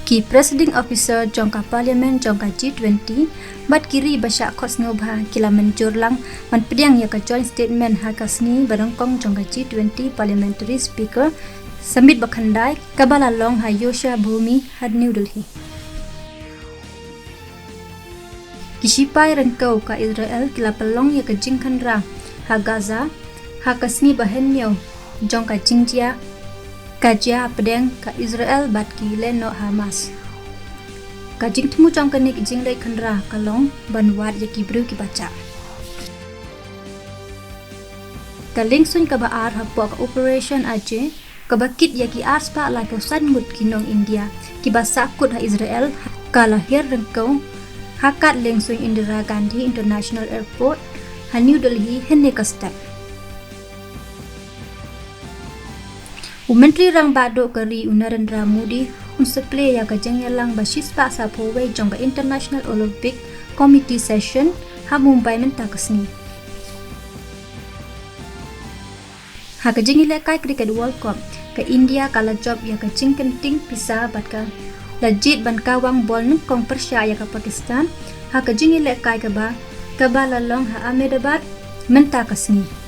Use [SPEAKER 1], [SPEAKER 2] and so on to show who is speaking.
[SPEAKER 1] Ki presiding officer jongka parliament jongka G20 bat kiri basya kos ngobha kila menjur lang man pediang ya ka joint statement hakasni barangkong jongka G20 parliamentary speaker Samit Bakhandai kabala long ha Yosha Bhumi had New Delhi. Kisipai rengkau ka Israel kila pelong ya ka jingkan rang ha Gaza hakasni bahen miau jongka Jingjia kajia pedeng ka Israel bat ki leno Hamas. Kajing temu jong kanik jing lay kandra kalong banwat ya ki bru ki baca. Kaling sun ka baar hapua ka operation aje ka bakit ya ki arspa la ka sanmut kinong India ki basakut ha Israel ka lahir rengkau hakat leng sun Indira Gandhi International Airport ha New Delhi henne ka step. Menteri rang bado kari Narendra Modi unseple ya ka jengyalang basis pa sa poway jongga International Olympic Committee session ha Mumbai menta kasni. Ha ka jengile kai cricket World Cup ka India kala job ya ka jingkenting pisa bat ka lajit ban kawang bol nung kong Persya ya ka Pakistan ha ka jengile kai ka ba lalong ha Ahmedabad menta kasni.